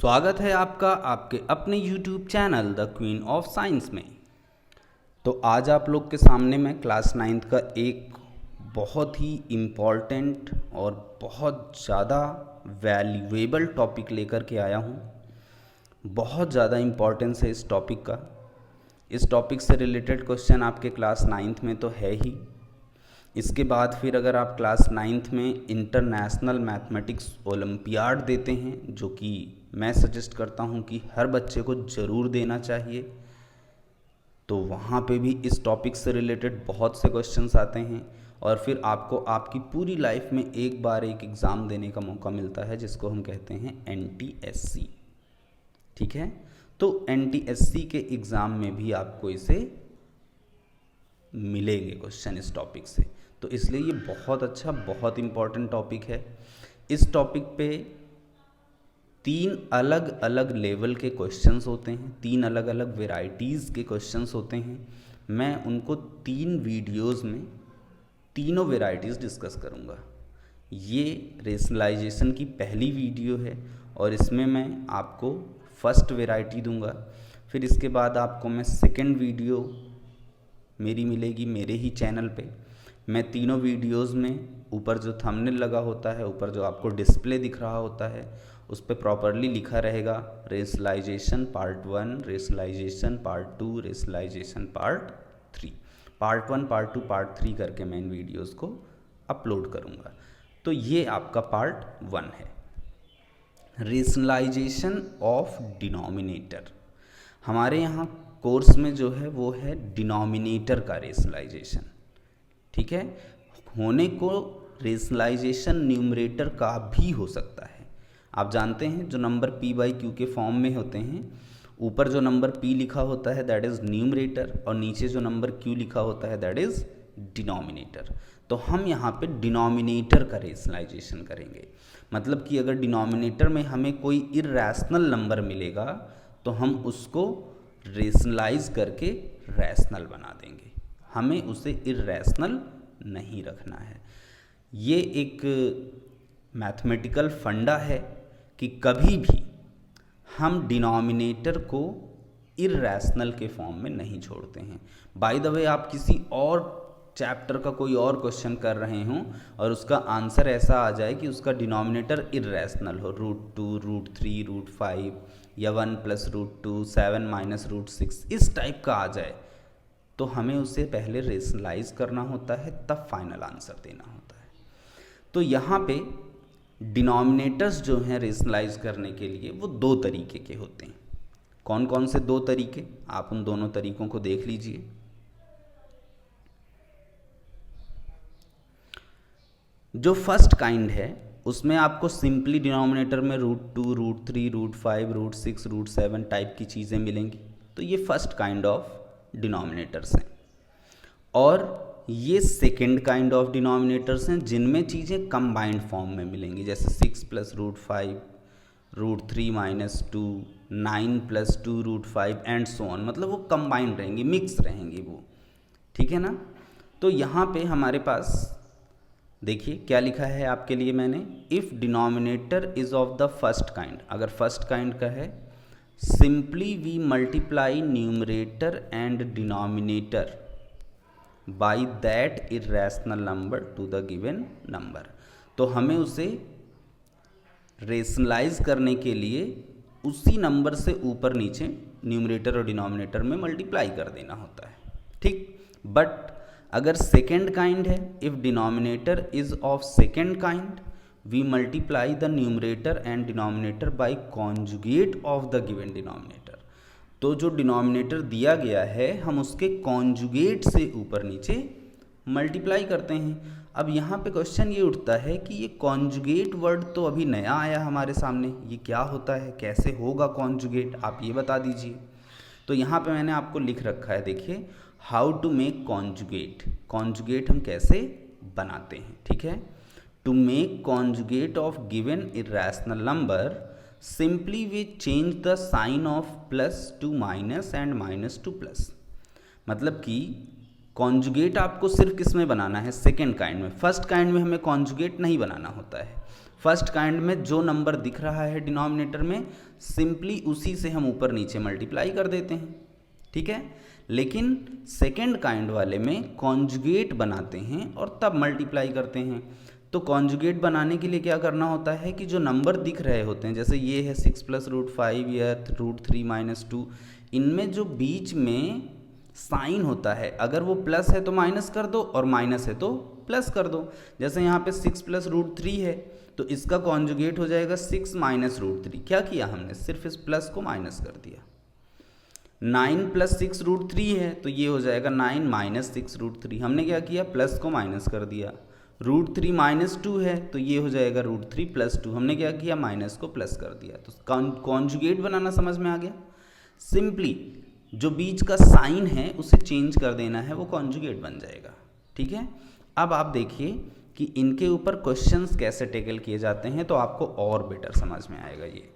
स्वागत है आपका आपके अपने YouTube channel the queen of science में। तो आज आप लोग के सामने मैं क्लास 9th का एक बहुत ही इम्पॉर्टेंट और बहुत ज़्यादा वैल्यूएबल टॉपिक लेकर के आया हूँ। बहुत ज़्यादा इम्पॉर्टेंस है इस टॉपिक का। इस टॉपिक से रिलेटेड क्वेश्चन आपके क्लास 9th में तो है ही। इसके बाद फिर अगर आप क्लास 9th में इंटरनेशनल मैथमेटिक्स ओलंपियाड देते हैं, जो कि मैं सजेस्ट करता हूं कि हर बच्चे को ज़रूर देना चाहिए, तो वहाँ पे भी इस टॉपिक से रिलेटेड बहुत से क्वेश्चंस आते हैं और फिर आपको आपकी पूरी लाइफ में एक बार एक एग्ज़ाम देने का मौका मिलता है, जिसको हम कहते हैं NTSC। ठीक है, तो NTSC के एग्ज़ाम में भी आपको इसे मिलेंगे क्वेश्चन इस टॉपिक से, तो इसलिए ये बहुत अच्छा बहुत इम्पॉर्टेंट टॉपिक है। इस टॉपिक पे 3 अलग अलग लेवल के क्वेश्चंस होते हैं, 3 अलग अलग वेराइटीज़ के क्वेश्चंस होते हैं। मैं उनको 3 वीडियोस में तीनों वेराइटीज़ डिस्कस करूँगा। ये रेशनलाइजेशन की पहली वीडियो है और इसमें मैं आपको फर्स्ट वेराइटी दूंगा। फिर इसके बाद आपको मैं सेकंड वीडियो मेरी मिलेगी मेरे ही चैनल पे। मैं तीनों वीडियोस में ऊपर जो थंबनेल लगा होता है, ऊपर जो आपको डिस्प्ले दिख रहा होता है, उस पर प्रॉपरली लिखा रहेगा rationalisation part 1, rationalisation part 2, rationalisation part 3। Part 1, part 2, part 3 करके मैं इन वीडियोस को अपलोड करूँगा। तो ये आपका पार्ट 1 है, रेशनलाइजेशन ऑफ डिनोमिनेटर। हमारे यहाँ कोर्स में जो है वो है डिनोमिनेटर का रेशनलाइजेशन। ठीक है, होने को रेशनलाइजेशन न्यूमरेटर का भी हो सकता है। आप जानते हैं जो नंबर p/q के फॉर्म में होते हैं, ऊपर जो नंबर p लिखा होता है दैट इज़ न्यूमरेटर और नीचे जो नंबर q लिखा होता है दैट इज़ डिनोमिनेटर। तो हम यहाँ पे डिनोमिनेटर का रेशनलाइजेशन करेंगे। मतलब कि अगर डिनोमिनेटर में हमें कोई इर्रेशनल नंबर मिलेगा तो हम उसको रेशनलाइज करके रैशनल बना देंगे, हमें उसे इर्रेशनल नहीं रखना है। ये एक मैथमेटिकल फंडा है कि कभी भी हम डिनोमिनेटर को इर्रेशनल के फॉर्म में नहीं छोड़ते हैं। बाय द वे, आप किसी और चैप्टर का कोई और क्वेश्चन कर रहे हों और उसका आंसर ऐसा आ जाए कि उसका डिनोमिनेटर इर्रेशनल हो, √2, √3, √5 या 1 + √2, 7 - √6, इस टाइप का आ जाए, तो हमें उसे पहले रेशनलाइज करना होता है, तब फाइनल आंसर देना होता है। तो यहाँ पे डिनोमिनेटर्स जो हैं रेशनलाइज करने के लिए वो 2 तरीके के होते हैं। कौन कौन से 2 तरीके, आप उन दोनों तरीकों को देख लीजिए। जो फर्स्ट काइंड है उसमें आपको सिंपली डिनोमिनेटर में √2, √3, √5, √6, √7 टाइप की चीज़ें मिलेंगी। तो ये फर्स्ट काइंड ऑफ डिनोमिनेटर्स हैं। और ये सेकेंड काइंड ऑफ डिनोमिनेटर्स हैं जिनमें चीज़ें कंबाइंड फॉर्म में मिलेंगी, जैसे 6 + √5, √3 - 2, 9 + 2 √5 एंड सो ऑन। मतलब वो कंबाइंड रहेंगी, मिक्स रहेंगी वो। ठीक है ना। तो यहाँ पे हमारे पास देखिए क्या लिखा है आपके लिए मैंने, if denominator is of the first kind. अगर फर्स्ट काइंड का है, simply we multiply numerator and denominator by that irrational number to the given number. तो हमें उसे रेशनलाइज करने के लिए उसी नंबर से ऊपर नीचे न्यूमरेटर और डिनोमिनेटर में मल्टीप्लाई कर देना होता है। ठीक, बट अगर सेकेंड काइंड है, if denominator is of second kind we multiply the numerator and denominator by conjugate of the given denominator. तो जो डिनोमिनेटर दिया गया है हम उसके कॉन्जुगेट से ऊपर नीचे मल्टीप्लाई करते हैं। अब यहाँ पे क्वेश्चन ये उठता है कि ये कॉन्जुगेट वर्ड तो अभी नया आया हमारे सामने, ये क्या होता है, कैसे होगा कॉन्जुगेट, आप ये बता दीजिए। तो यहाँ पे मैंने आपको लिख रखा है, देखिए, how to make conjugate. Conjugate हम कैसे बनाते हैं। ठीक है, to make conjugate of given irrational number simply we change the sign of +to - and -to +। मतलब कि कॉन्जुगेट आपको सिर्फ किस में बनाना है, सेकेंड काइंड में। फर्स्ट काइंड में हमें कॉन्जुगेट नहीं बनाना होता है। फर्स्ट काइंड में जो नंबर दिख रहा है डिनोमिनेटर में, सिंपली उसी से हम ऊपर नीचे मल्टीप्लाई कर देते हैं, ठीक है। लेकिन सेकेंड काइंड वाले में कॉन्जुगेट बनाते हैं और तब मल्टीप्लाई करते हैं। तो कॉन्जुगेट बनाने के लिए क्या करना होता है कि जो नंबर दिख रहे होते हैं, जैसे ये है 6+√5 या √3 - 2, इनमें जो बीच में साइन होता है, अगर वो प्लस है तो माइनस कर दो और माइनस है तो प्लस कर दो। जैसे यहाँ पे 6+√3 है तो इसका कॉन्जुगेट हो जाएगा 6 - √3। क्या किया हमने, सिर्फ इस प्लस को माइनस कर दिया। 9 + 6√3 है तो ये हो जाएगा 9 - 6√3। हमने क्या किया, प्लस को माइनस कर दिया। √3 - 2 है तो ये हो जाएगा √3 + 2। हमने क्या किया, माइनस को प्लस कर दिया। तो कॉन्जुगेट बनाना समझ में आ गया। सिंपली जो बीच का साइन है उसे चेंज कर देना है, वो कॉन्जुगेट बन जाएगा, ठीक है। अब आप देखिए कि इनके ऊपर क्वेश्चंस कैसे टैकल किए जाते हैं तो आपको और बेटर समझ में आएगा। ये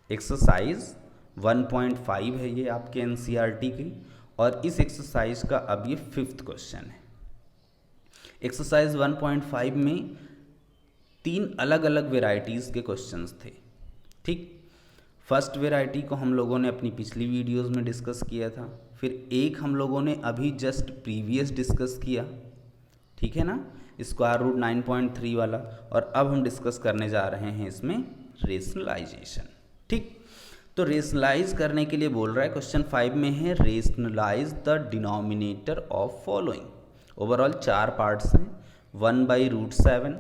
एक्सरसाइज 1.5 है, ये आपके एनसीईआरटी की, और इस एक्सरसाइज का अब ये 5th क्वेश्चन है। एक्सरसाइज 1.5 में 3 अलग अलग वेराइटीज़ के क्वेश्चंस थे, ठीक। फर्स्ट वेराइटी को हम लोगों ने अपनी पिछली वीडियोस में डिस्कस किया था, फिर एक हम लोगों ने अभी जस्ट प्रीवियस डिस्कस किया, ठीक है ना, √9.3 वाला। और अब हम डिस्कस करने जा रहे हैं इसमें रेशनलाइजेशन, ठीक। तो रेशनलाइज करने के लिए बोल रहा है, क्वेश्चन 5 में है rationalise the denominator of following. Overall 4 parts हैं, 1/√7,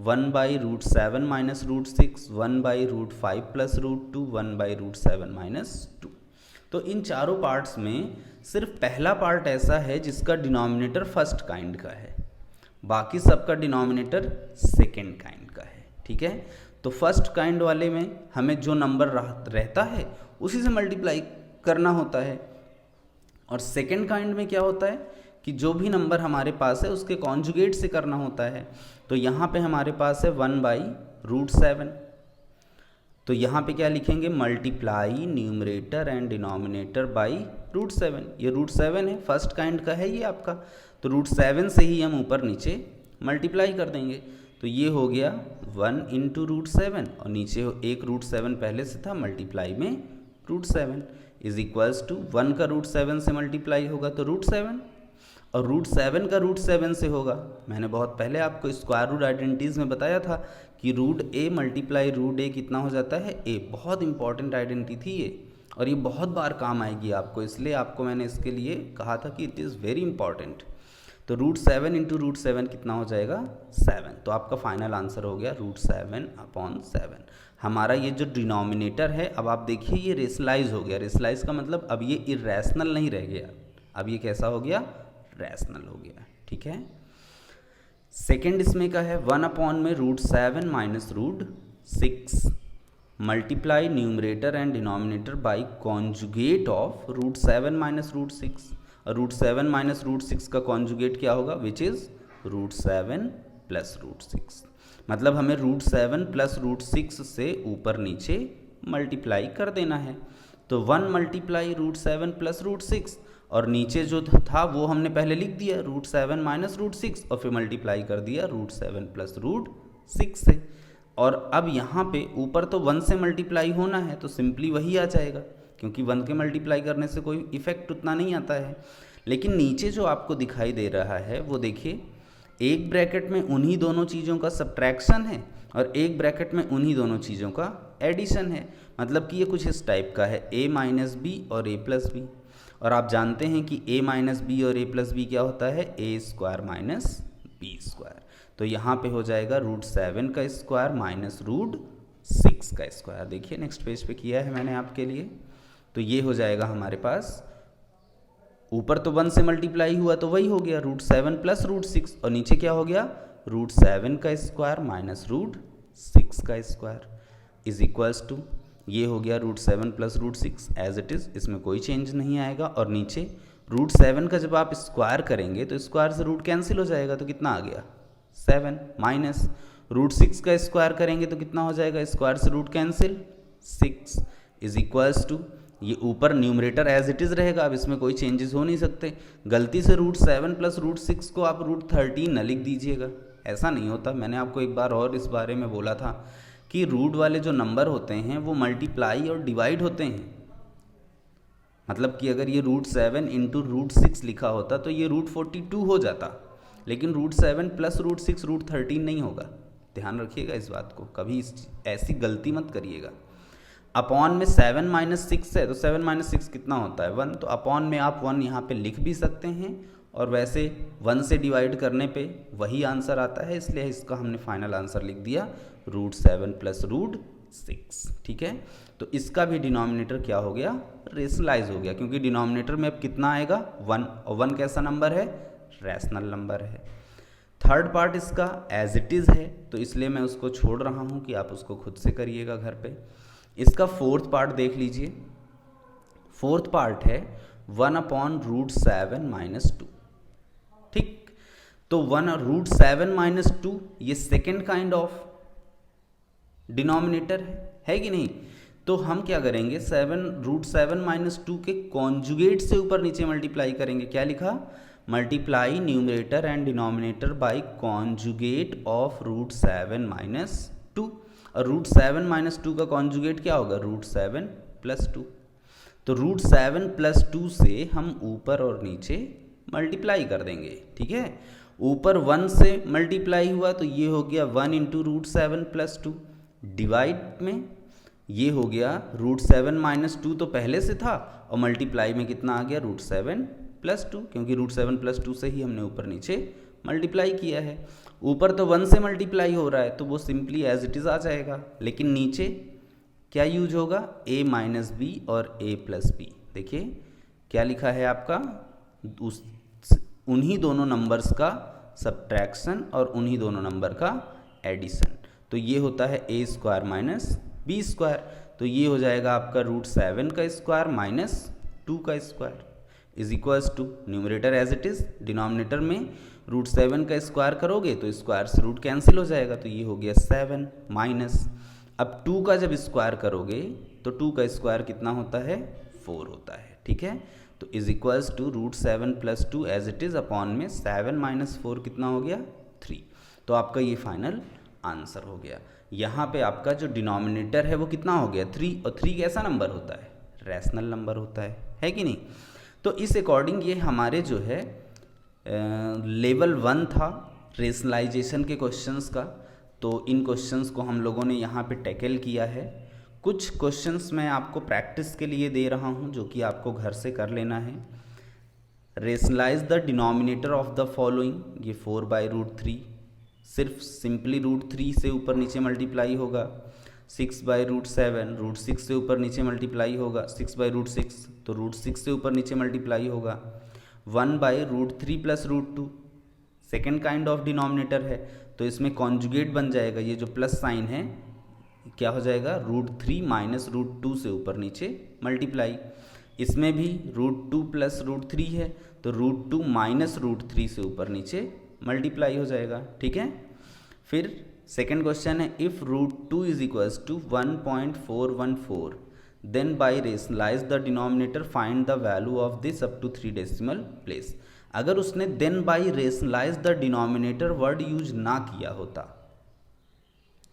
1/√7 - √6, 1/√5 + √2, 1/√7 - 2। तो इन चारों पार्ट्स में सिर्फ पहला पार्ट ऐसा है जिसका डिनोमिनेटर फर्स्ट काइंड का है, बाकी सबका डिनोमिनेटर सेकेंड काइंड का है, ठीक है। तो फर्स्ट काइंड वाले में हमें जो नंबर रहता है उसी से मल्टीप्लाई करना होता है, और सेकेंड काइंड में क्या होता है कि जो भी नंबर हमारे पास है उसके कॉन्जुगेट से करना होता है। तो यहाँ पे हमारे पास है 1/√7, तो यहाँ पे क्या लिखेंगे, multiply numerator and denominator by √7। ये √7 है, फर्स्ट काइंड का है ये आपका, तो √7 से ही हम ऊपर नीचे मल्टीप्लाई कर देंगे। तो ये हो गया 1 × √7, और नीचे एक √7 पहले से था, मल्टीप्लाई में √7 = 1 का √7 से मल्टीप्लाई होगा तो √7, और √7 का √7 से होगा। मैंने बहुत पहले आपको स्क्वायर रूट आइडेंटिटीज़ में बताया था कि √a × √a कितना हो जाता है, a। बहुत इंपॉर्टेंट आइडेंटिटी थी ये, और ये बहुत बार काम आएगी आपको, इसलिए आपको मैंने इसके लिए कहा था कि इट इज़ वेरी इंपॉर्टेंट। तो √7 × √7 कितना हो जाएगा, 7। तो आपका फाइनल आंसर हो गया √7/7। हमारा ये जो डिनोमिनेटर है, अब आप देखिए ये रेशनलाइज हो गया। रेशनलाइज का मतलब अब ये इरेशनल नहीं रह गया, अब ये कैसा हो गया, रैशनल हो गया, ठीक है। सेकेंड इसमें का है 1/√7 - √6, multiply numerator and denominator by conjugate of √7 - √6। और √7 - √6 का कॉन्जुगेट क्या होगा, विच इज़ √7 + √6। मतलब हमें √7 + √6 से ऊपर नीचे मल्टीप्लाई कर देना है। तो 1 × √7 + √6, और नीचे जो था वो हमने पहले लिख दिया √7 - √6, और फिर मल्टीप्लाई कर दिया √7 + √6 से। और अब यहाँ पे ऊपर तो 1 से मल्टीप्लाई होना है तो सिंपली वही आ जाएगा, क्योंकि 1 के मल्टीप्लाई करने से कोई इफेक्ट उतना नहीं आता है। लेकिन नीचे जो आपको दिखाई दे रहा है वो देखिए, एक ब्रैकेट में उन्हीं दोनों चीज़ों का सब्ट्रैक्शन है और एक ब्रैकेट में उन्हीं दोनों चीज़ों का एडिशन है। मतलब कि ये कुछ इस टाइप का है, a - b और a + b। और आप जानते हैं कि a - b और a + b क्या होता है, a² - b²। तो यहाँ पे हो जाएगा √7 का स्क्वायर - √6 का स्क्वायर। देखिए नेक्स्ट पेज पे किया है मैंने आपके लिए। तो ये हो जाएगा हमारे पास, ऊपर तो 1 से मल्टीप्लाई हुआ तो वही हो गया √7 + √6, और नीचे क्या हो गया, √7 का स्क्वायर - √6 का स्क्वायर = ये हो गया √7 + √6 एज इट इज़, इसमें कोई चेंज नहीं आएगा। और नीचे √7 का जब आप स्क्वायर करेंगे तो स्क्वायर से रूट कैंसिल हो जाएगा, तो कितना आ गया 7, माइनस √6 का स्क्वायर करेंगे तो कितना हो जाएगा, स्क्वायर से रूट कैंसिल 6 = ये ऊपर न्यूमरेटर एज इट इज़ रहेगा, अब इसमें कोई चेंजेस हो नहीं सकते। गलती से √7 + √6 को आप √13 न लिख दीजिएगा, ऐसा नहीं होता। मैंने आपको एक बार और इस बारे में बोला था कि रूट वाले जो नंबर होते हैं वो मल्टीप्लाई और डिवाइड होते हैं। मतलब कि अगर ये √7 इंटू √6 लिखा होता तो ये √42 हो जाता, लेकिन √7 प्लस √6 √13 नहीं होगा। ध्यान रखिएगा इस बात को, कभी ऐसी गलती मत करिएगा। अपॉन में 7 माइनस 6 है तो 7 माइनस 6 कितना होता है 1, तो अपॉन में आप 1 यहाँ पे लिख भी सकते हैं और वैसे 1 से डिवाइड करने पे वही आंसर आता है, इसलिए इसका हमने फाइनल आंसर लिख दिया √7 प्लस √6। ठीक है, तो इसका भी डिनोमिनेटर क्या हो गया, रेशनलाइज हो गया, क्योंकि डिनोमिनेटर में अब कितना आएगा 1, और 1 कैसा नंबर है, रैशनल नंबर है। थर्ड पार्ट इसका एज इट इज़ है, तो इसलिए मैं उसको छोड़ रहा हूँ कि आप उसको खुद से करिएगा घर पे। इसका फोर्थ पार्ट देख लीजिए। फोर्थ पार्ट है 1/√7 माइनस 2। ठीक, तो 1/√7 माइनस 2 ये सेकेंड काइंड ऑफ डिनोमिनेटर है कि नहीं। तो हम क्या करेंगे, √7 माइनस 2 के कॉन्जुगेट से ऊपर नीचे मल्टीप्लाई करेंगे। क्या लिखा, multiply numerator and denominator by conjugate of √7 minus 2। और √7 माइनस 2 का कॉन्जुगेट क्या होगा, √7 प्लस 2। तो √7 प्लस 2 से हम ऊपर और नीचे मल्टीप्लाई कर देंगे। ठीक है, ऊपर 1 से मल्टीप्लाई हुआ तो ये हो गया 1 इंटू √7 प्लस 2, डिवाइड में ये हो गया √7 माइनस 2 तो पहले से था, और मल्टीप्लाई में कितना आ गया √7 प्लस 2, क्योंकि √7 प्लस 2 से ही हमने ऊपर नीचे मल्टीप्लाई किया है। ऊपर तो 1 से मल्टीप्लाई हो रहा है तो वो सिंपली एज इट इज़ आ जाएगा, लेकिन नीचे क्या यूज होगा, a माइनस बी और a प्लस बी। देखिए क्या लिखा है आपका, उन्हीं दोनों नंबर्स का सब्ट्रैक्शन और उन्हीं दोनों नंबर का एडिशन। तो ये होता है a² माइनस b², तो ये हो जाएगा आपका √7 का स्क्वायर माइनस 2 का square is equals to, numerator as it is, denominator में √7 का स्क्वायर करोगे तो स्क्वायर से रूट कैंसिल हो जाएगा, तो ये हो गया 7 माइनस, अब 2 का जब स्क्वायर करोगे तो 2 का स्क्वायर कितना होता है, 4 होता है। ठीक है, तो is equals to √7 plus 2 as it is upon में 7 माइनस 4 कितना हो गया, 3। तो आपका ये फाइनल आंसर हो गया। यहाँ पे आपका जो डिनोमिनेटर है वो कितना हो गया, 3, और 3 कैसा नंबर होता है, रैशनल नंबर होता है कि नहीं। तो इस अकॉर्डिंग ये हमारे जो है लेवल 1 था रेशनलाइजेशन के क्वेश्चंस का। तो इन क्वेश्चंस को हम लोगों ने यहाँ पे टैकल किया है। कुछ क्वेश्चंस मैं आपको प्रैक्टिस के लिए दे रहा हूँ जो कि आपको घर से कर लेना है। Rationalise the denominator of the following, ये 4/√3 सिर्फ सिंपली √3 से ऊपर नीचे मल्टीप्लाई होगा। 6/√7 √6 से ऊपर नीचे मल्टीप्लाई होगा। 6/√6 तो √6 से ऊपर नीचे मल्टीप्लाई होगा। 1/√3 plus √2 second kind of denominator है, तो इसमें कॉन्जुगेट बन जाएगा, ये जो प्लस साइन है क्या हो जाएगा, √3 माइनस √2 से ऊपर नीचे मल्टीप्लाई। इसमें भी √2 प्लस √3 है तो √2 माइनस √3 से ऊपर नीचे मल्टीप्लाई हो जाएगा। ठीक है, फिर सेकेंड क्वेश्चन है, if √2 is equals to 1.414 then by rationalise the denominator find the value of this up to 3 decimal place. अगर उसने then by rationalise the denominator word use ना किया होता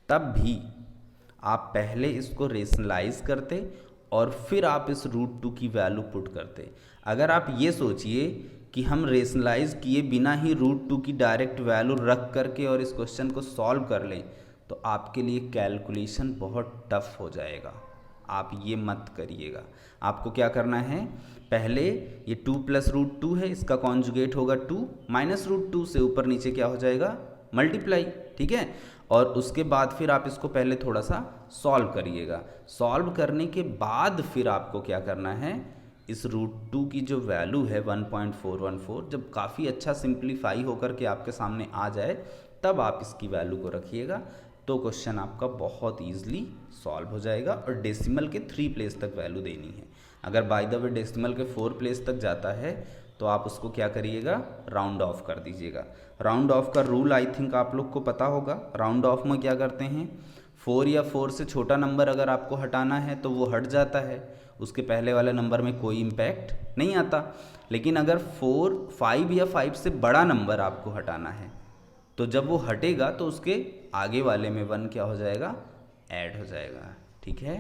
तब भी आप पहले इसको रेशनलाइज करते और फिर आप इस √2 की वैल्यू पुट करते। अगर आप ये सोचिए कि हम रेशनलाइज किए बिना ही √2 की डायरेक्ट वैल्यू रख करके और इस क्वेश्चन को सॉल्व कर लें तो आपके लिए कैलकुलेशन बहुत टफ हो जाएगा। आप ये मत करिएगा। आपको क्या करना है, पहले ये 2 प्लस √2 है, इसका कॉन्जुगेट होगा 2 माइनस √2 से ऊपर नीचे क्या हो जाएगा, मल्टीप्लाई। ठीक है, और उसके बाद फिर आप इसको पहले थोड़ा सा सॉल्व करिएगा। सॉल्व करने के बाद फिर आपको क्या करना है, इस √2 की जो वैल्यू है 1.414 जब काफ़ी अच्छा सिंप्लीफाई होकर के आपके सामने आ जाए तब आप इसकी वैल्यू को रखिएगा, तो क्वेश्चन आपका बहुत ईजिली सॉल्व हो जाएगा। और डेसिमल के 3 प्लेस तक वैल्यू देनी है। अगर बाय द वे डेसिमल के 4 प्लेस तक जाता है तो आप उसको क्या करिएगा, राउंड ऑफ कर दीजिएगा। राउंड ऑफ का रूल आई थिंक आप लोग को पता होगा। राउंड ऑफ में क्या करते हैं, 4 या 4 से छोटा नंबर अगर आपको हटाना है तो वो हट जाता है, उसके पहले वाले नंबर में कोई इम्पैक्ट नहीं आता। लेकिन अगर 4, 5 या 5 से बड़ा नंबर आपको हटाना है तो जब वो हटेगा तो उसके आगे वाले में 1 क्या हो जाएगा, ऐड हो जाएगा। ठीक है।